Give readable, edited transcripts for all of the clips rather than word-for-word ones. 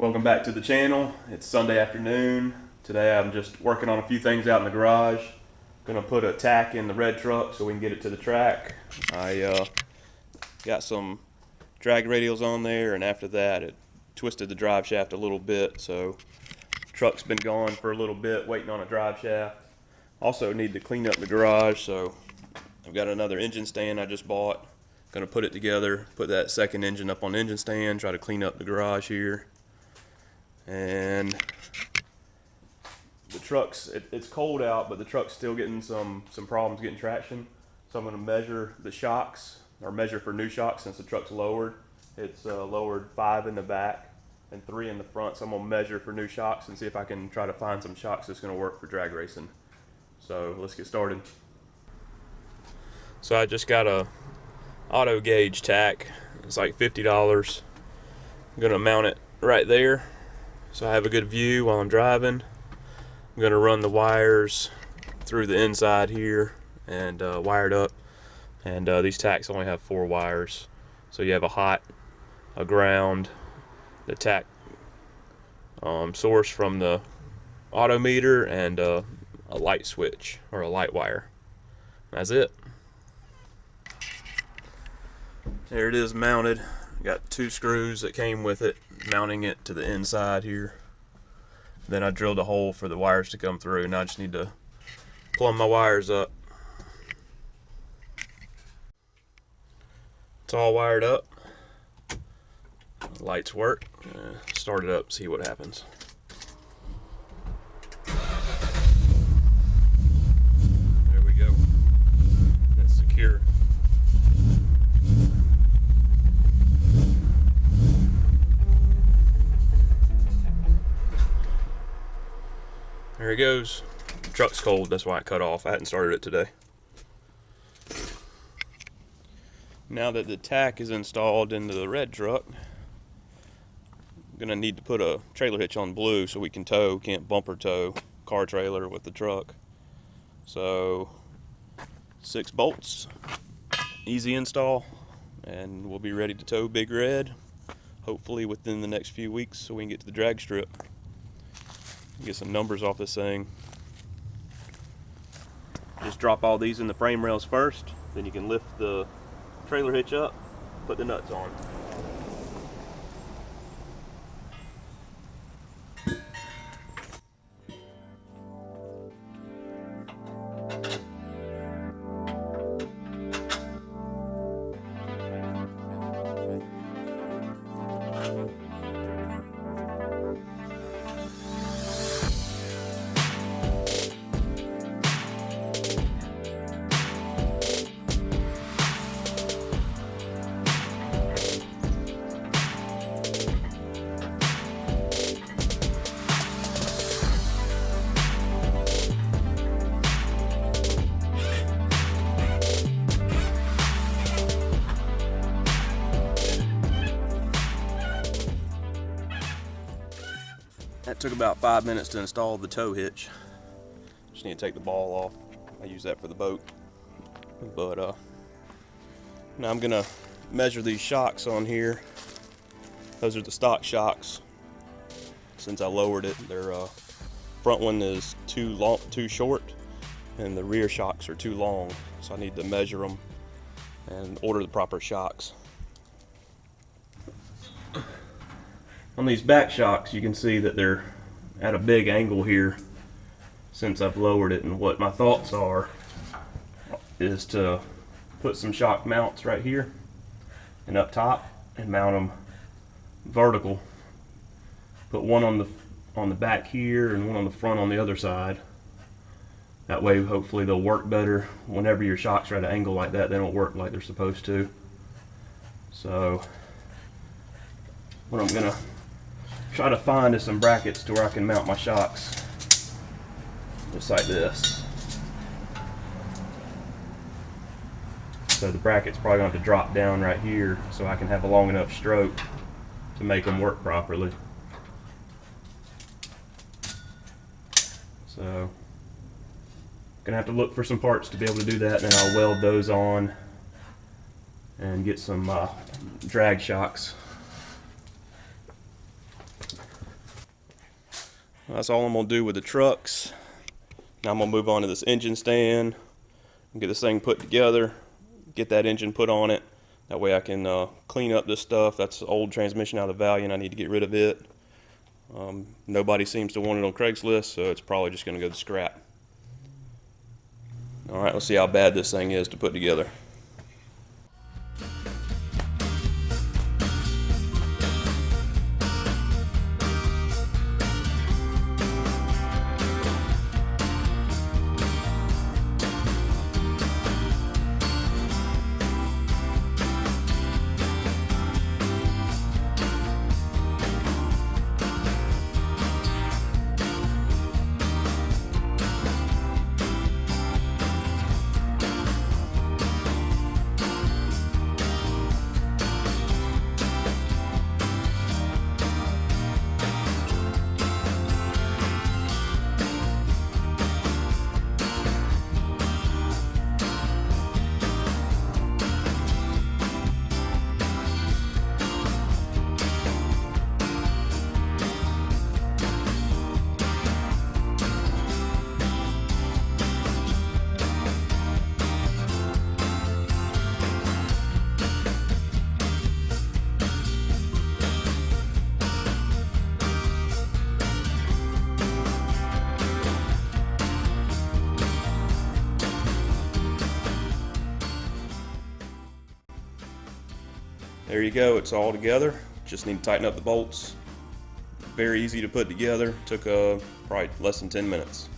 Welcome back to the channel. It's Sunday afternoon. Today I'm just working on a few things out in the garage. Gonna put a Tach in the red truck so we can get it to the track. I got some drag radials on there, and after that it twisted the drive shaft a little bit, so the truck's been gone for a little bit waiting on a drive shaft. Also need to clean up the garage, so I've got another engine stand I just bought. Gonna put it together, put that second engine up on the engine stand, try to clean up the garage here. And the truck's, it's cold out, but the truck's still getting some problems getting traction. So I'm going to measure the shocks, or measure for new shocks since the truck's lowered. It's lowered 5 in the back and 3 in the front. So I'm going to measure for new shocks and see if I can try to find some shocks that's going to work for drag racing. So let's get started. So I just got a auto gauge Tach. It's like $50. I'm going to mount it right there, so I have a good view while I'm driving. I'm going to run the wires through the inside here and wire it up. And these Tachs only have 4 wires. So you have a hot, a ground, the Tach source from the auto meter, and a light switch or a light wire. That's it. There it is mounted. Got 2 screws that came with it, mounting it to the inside here. Then I drilled a hole for the wires to come through. Now I just need to plumb my wires up. It's all wired up. Lights work. Start it up, see what happens. There we go. That's secure. There it goes. The truck's cold, that's why it cut off. I hadn't started it today. Now that the Tach is installed into the red truck, I'm gonna need to put a trailer hitch on blue so we can tow. Can't bumper tow car trailer with the truck. So 6 bolts, easy install, and we'll be ready to tow BigRed hopefully within the next few weeks so we can get to the drag strip. Get some numbers off this thing. Just drop all these in the frame rails first, then you can lift the trailer hitch up, put the nuts on. That took about 5 minutes to install the tow hitch. Just need to take the ball off. I use that for the boat. But now I'm gonna measure these shocks on here. Those are the stock shocks. Since I lowered it, their front one is too short, and the rear shocks are too long. So I need to measure them and order the proper shocks. On these back shocks, you can see that they're at a big angle here since I've lowered it, and what my thoughts are is to put some shock mounts right here and up top and mount them vertical. Put one on the back here and one on the front on the other side. That way hopefully they'll work better. Whenever your shocks are at an angle like that, they don't work like they're supposed to. So what I'm gonna try to find is some brackets to where I can mount my shocks just like this. So the bracket's probably going to have to drop down right here so I can have a long enough stroke to make them work properly. So gonna have to look for some parts to be able to do that, and then I'll weld those on and get some drag shocks. That's all I'm gonna do with the trucks. Now I'm gonna move on to this engine stand and get this thing put together, get that engine put on it. That way I can clean up this stuff. That's old transmission out of Valiant. I need to get rid of it. Nobody seems to want it on Craigslist, so it's probably just gonna go to scrap. All right, let's see how bad this thing is to put together. There you go, it's all together. Just need to tighten up the bolts. Very easy to put together. Took probably less than 10 minutes.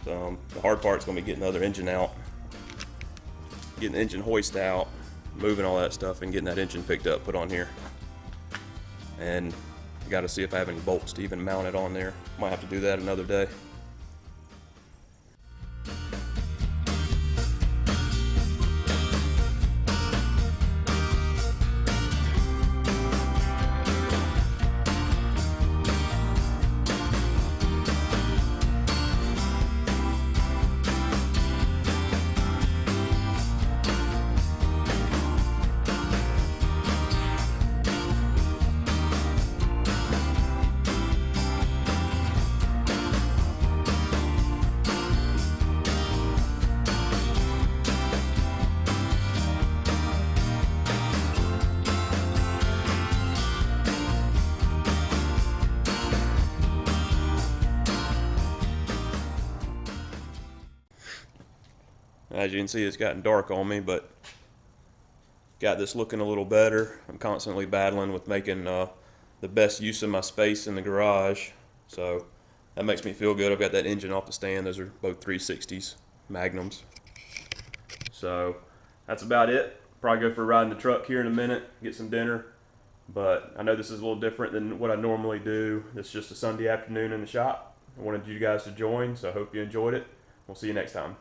So the hard part's gonna be getting the other engine out, getting the engine hoist out, moving all that stuff, and getting that engine picked up, put on here. And I gotta see if I have any bolts to even mount it on there. Might have to do that another day. As you can see, it's gotten dark on me, but got this looking a little better. I'm constantly battling with making the best use of my space in the garage, so that makes me feel good. I've got that engine off the stand. Those are both 360s Magnums. So that's about it. Probably go for a ride in the truck here in a minute, get some dinner. But I know this is a little different than what I normally do. It's just a Sunday afternoon in the shop. I wanted you guys to join, so I hope you enjoyed it. We'll see you next time.